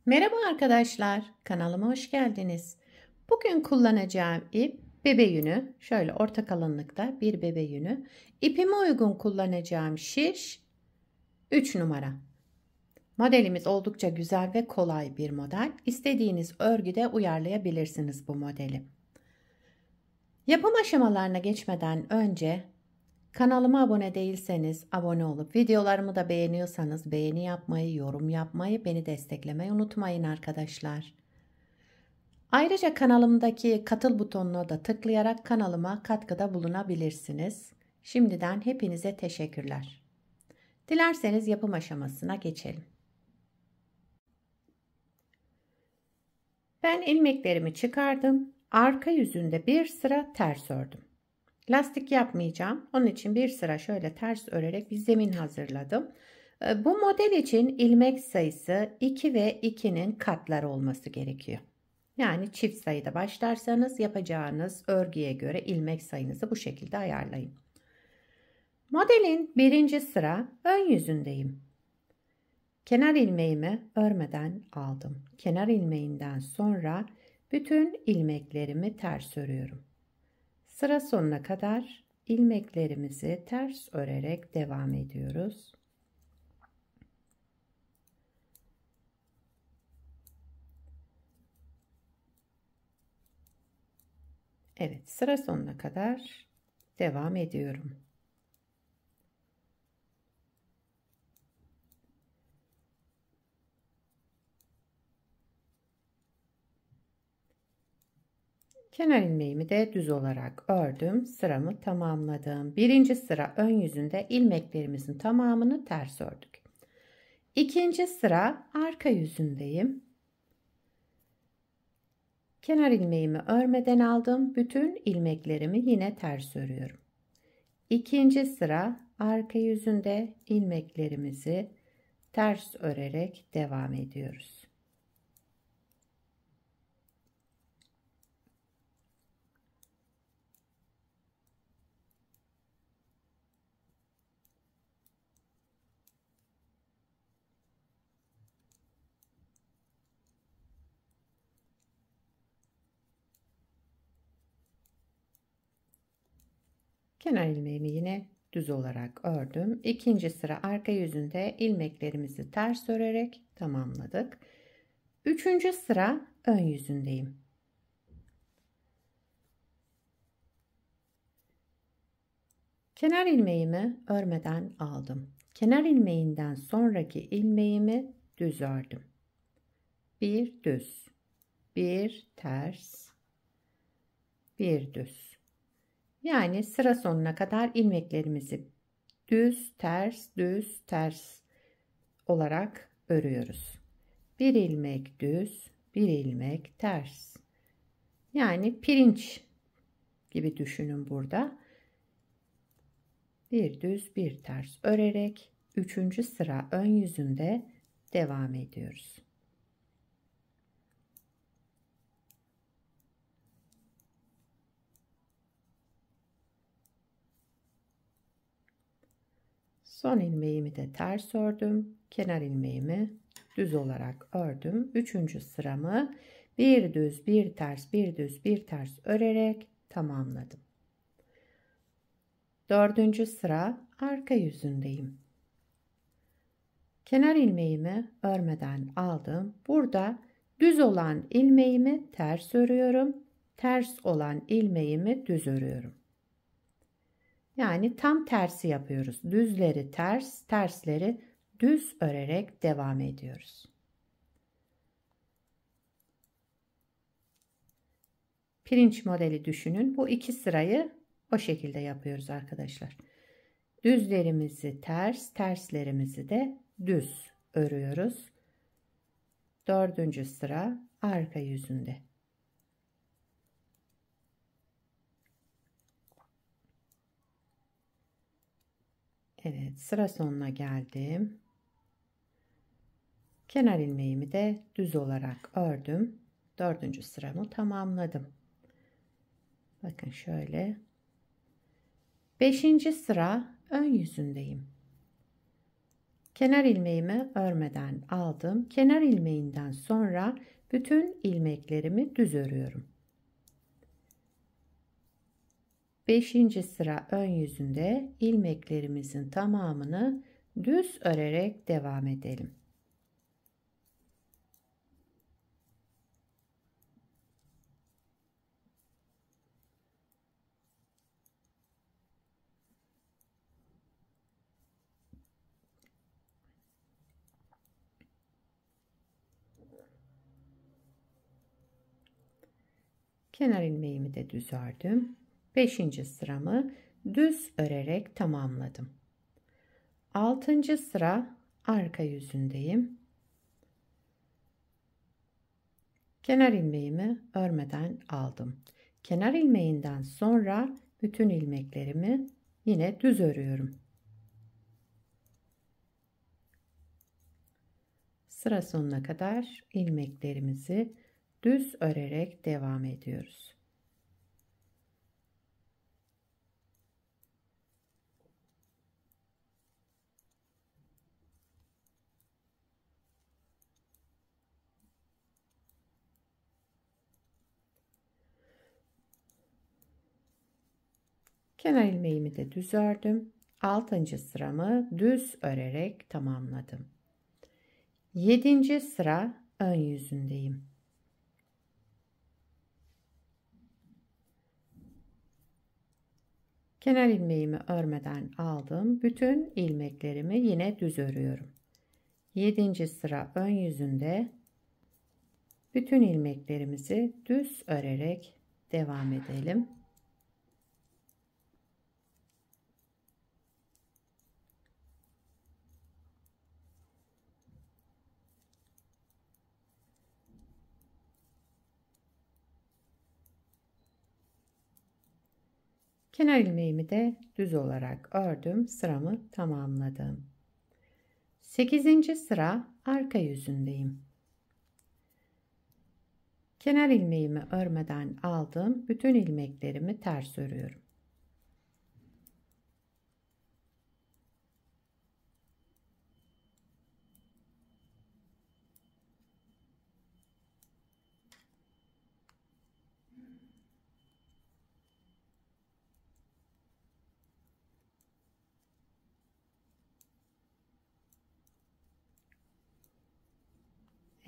Merhaba arkadaşlar, kanalıma hoş geldiniz. Bugün kullanacağım ip bebe yünü. Şöyle orta kalınlıkta bir bebe yünü. İpime uygun kullanacağım şiş 3 numara. Modelimiz oldukça güzel ve kolay bir model. İstediğiniz örgüde uyarlayabilirsiniz bu modeli. Yapım aşamalarına geçmeden önce kanalıma abone değilseniz abone olup videolarımı da beğeniyorsanız beğeni yapmayı, yorum yapmayı, beni desteklemeyi unutmayın arkadaşlar. Ayrıca kanalımdaki katıl butonuna da tıklayarak kanalıma katkıda bulunabilirsiniz. Şimdiden hepinize teşekkürler. Dilerseniz yapım aşamasına geçelim. Ben ilmeklerimi çıkardım. Arka yüzünde bir sıra ters ördüm. Lastik yapmayacağım. Onun için bir sıra şöyle ters örerek bir zemin hazırladım. Bu model için ilmek sayısı 2 ve 2'nin katları olması gerekiyor. Yani çift sayıda başlarsanız yapacağınız örgüye göre ilmek sayınızı bu şekilde ayarlayın. Modelin birinci sıra ön yüzündeyim. Kenar ilmeğimi örmeden aldım. Kenar ilmeğinden sonra bütün ilmeklerimi ters örüyorum. Sıra sonuna kadar ilmeklerimizi ters örerek devam ediyoruz. Evet, sıra sonuna kadar devam ediyorum. Kenar ilmeğimi de düz olarak ördüm. Sıramı tamamladım. Birinci sıra ön yüzünde ilmeklerimizin tamamını ters ördük. İkinci sıra arka yüzündeyim. Kenar ilmeğimi örmeden aldım. Bütün ilmeklerimi yine ters örüyorum. İkinci sıra arka yüzünde ilmeklerimizi ters örerek devam ediyoruz. Kenar ilmeğimi yine düz olarak ördüm. İkinci sıra arka yüzünde ilmeklerimizi ters örerek tamamladık. Üçüncü sıra ön yüzündeyim. Kenar ilmeğimi örmeden aldım. Kenar ilmeğinden sonraki ilmeğimi düz ördüm. Bir düz, bir ters, bir düz. Yani sıra sonuna kadar ilmeklerimizi düz, ters, düz, ters olarak örüyoruz. Bir ilmek düz, bir ilmek ters. Yani pirinç gibi düşünün burada. Bir düz, bir ters örerek 3. sıra ön yüzünde devam ediyoruz. Son ilmeğimi de ters ördüm. Kenar ilmeğimi düz olarak ördüm. 3. sıramı bir düz, bir ters, bir düz, bir ters örerek tamamladım. 4. sıra arka yüzündeyim. Kenar ilmeğimi örmeden aldım. Burada düz olan ilmeğimi ters örüyorum. Ters olan ilmeğimi düz örüyorum. Yani tam tersi yapıyoruz. Düzleri ters, tersleri düz örerek devam ediyoruz. Pirinç modeli düşünün. Bu iki sırayı o şekilde yapıyoruz arkadaşlar. Düzlerimizi ters, terslerimizi de düz örüyoruz. 4. sıra arka yüzünde. Evet, sıra sonuna geldim. Kenar ilmeğimi de düz olarak ördüm. 4. sıramı tamamladım. Bakın şöyle. 5. sıra ön yüzündeyim. Kenar ilmeğimi örmeden aldım. Kenar ilmeğinden sonra bütün ilmeklerimi düz örüyorum. 5. sıra ön yüzünde ilmeklerimizin tamamını düz örerek devam edelim. Kenar ilmeğimi de düz ördüm. 5. sıramı düz örerek tamamladım. 6. sıra arka yüzündeyim. Kenar ilmeğimi örmeden aldım. Kenar ilmeğinden sonra bütün ilmeklerimi yine düz örüyorum. Sıra sonuna kadar ilmeklerimizi düz örerek devam ediyoruz. Kenar ilmeğimi de düz ördüm. 6. sıramı düz örerek tamamladım. 7. sıra ön yüzündeyim. Kenar ilmeğimi örmeden aldım. Bütün ilmeklerimi yine düz örüyorum. 7. sıra ön yüzünde bütün ilmeklerimizi düz örerek devam edelim. Kenar ilmeğimi de düz olarak ördüm. Sıramı tamamladım. 8. sıra arka yüzündeyim. Kenar ilmeğimi örmeden aldım. Bütün ilmeklerimi ters örüyorum.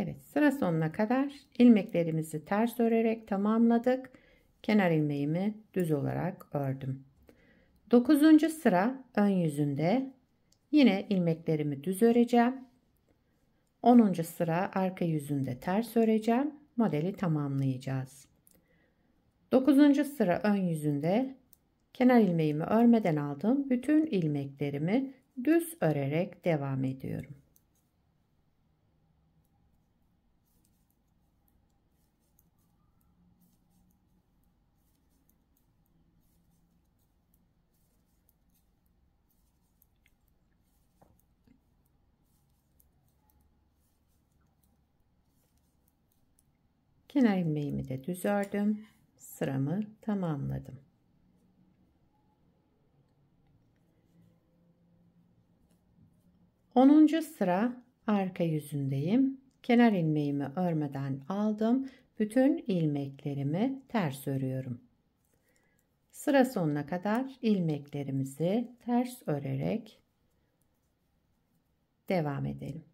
Evet, sıra sonuna kadar ilmeklerimizi ters örerek tamamladık. Kenar ilmeğimi düz olarak ördüm. 9. sıra ön yüzünde yine ilmeklerimi düz öreceğim. 10. sıra arka yüzünde ters öreceğim. Modeli tamamlayacağız. 9. sıra ön yüzünde kenar ilmeğimi örmeden aldım. Bütün ilmeklerimi düz örerek devam ediyorum. Kenar ilmeğimi de düz ördüm. Sıramı tamamladım. Onuncu sıra arka yüzündeyim. Kenar ilmeğimi örmeden aldım. Bütün ilmeklerimi ters örüyorum. Sıra sonuna kadar ilmeklerimizi ters örerek devam edelim.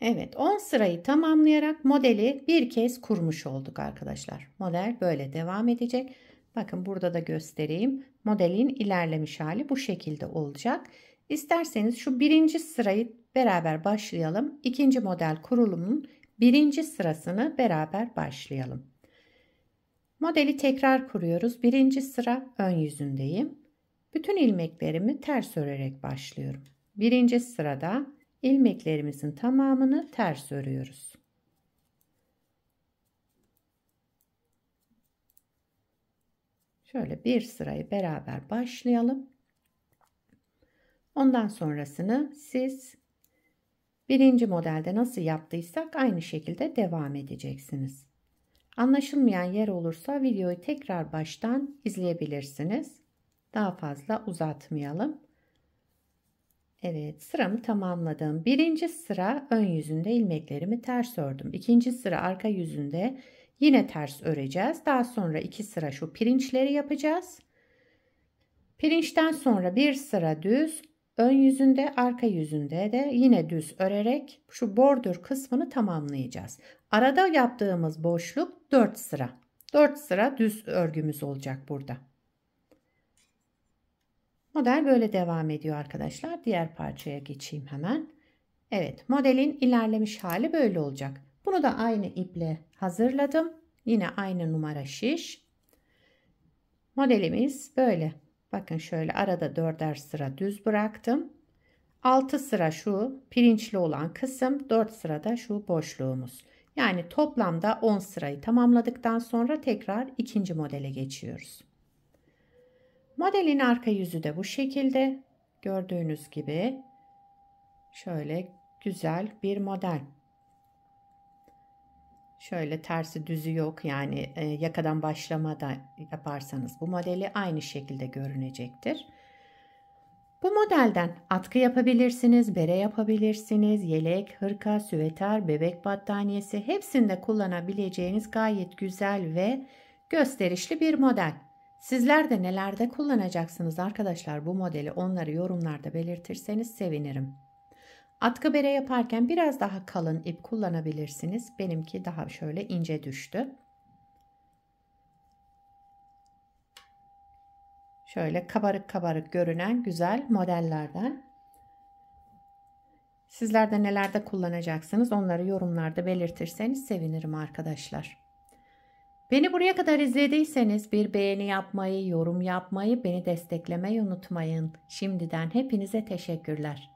Evet, 10 sırayı tamamlayarak modeli bir kez kurmuş olduk arkadaşlar. Model böyle devam edecek. Bakın burada da göstereyim. Modelin ilerlemiş hali bu şekilde olacak. İsterseniz şu birinci sırayı beraber başlayalım. İkinci model kurulumunun birinci sırasını beraber başlayalım. Modeli tekrar kuruyoruz. Birinci sıra ön yüzündeyim. Bütün ilmeklerimi ters örerek başlıyorum. Birinci sırada ilmeklerimizin tamamını ters örüyoruz. Şöyle bir sırayı beraber başlayalım. Ondan sonrasını siz birinci modelde nasıl yaptıysak aynı şekilde devam edeceksiniz. Anlaşılmayan yer olursa videoyu tekrar baştan izleyebilirsiniz. Daha fazla uzatmayalım. Evet, sıramı tamamladım. Birinci sıra ön yüzünde ilmeklerimi ters ördüm. İkinci sıra arka yüzünde yine ters öreceğiz. Daha sonra 2 sıra şu pirinçleri yapacağız. Pirinçten sonra bir sıra düz, ön yüzünde, arka yüzünde de yine düz örerek şu bordür kısmını tamamlayacağız. Arada yaptığımız boşluk 4 sıra. 4 sıra düz örgümüz olacak burada. Model böyle devam ediyor arkadaşlar. Diğer parçaya geçeyim hemen. Evet, modelin ilerlemiş hali böyle olacak. Bunu da aynı iple hazırladım. Yine aynı numara şiş. Modelimiz böyle. Bakın şöyle arada 4'er sıra düz bıraktım. 6 sıra şu pirinçli olan kısım, 4 sırada şu boşluğumuz. Yani toplamda 10 sırayı tamamladıktan sonra tekrar ikinci modele geçiyoruz. Modelin arka yüzü de bu şekilde. Gördüğünüz gibi şöyle güzel bir model. Şöyle tersi düzü yok, yani yakadan başlamada yaparsanız bu modeli aynı şekilde görünecektir. Bu modelden atkı yapabilirsiniz, bere yapabilirsiniz, yelek, hırka, süveter, bebek battaniyesi hepsinde kullanabileceğiniz gayet güzel ve gösterişli bir model. Sizler de nelerde kullanacaksınız arkadaşlar bu modeli, onları yorumlarda belirtirseniz sevinirim. Atkı bere yaparken biraz daha kalın ip kullanabilirsiniz. Benimki daha şöyle ince düştü. Şöyle kabarık kabarık görünen güzel modellerden. Sizler de nelerde kullanacaksınız onları yorumlarda belirtirseniz sevinirim arkadaşlar. Beni buraya kadar izlediyseniz bir beğeni yapmayı, yorum yapmayı, beni desteklemeyi unutmayın. Şimdiden hepinize teşekkürler.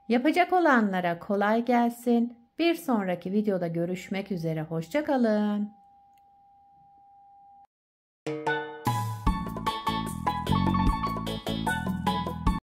Yapacak olanlara kolay gelsin. Bir sonraki videoda görüşmek üzere. Hoşça kalın.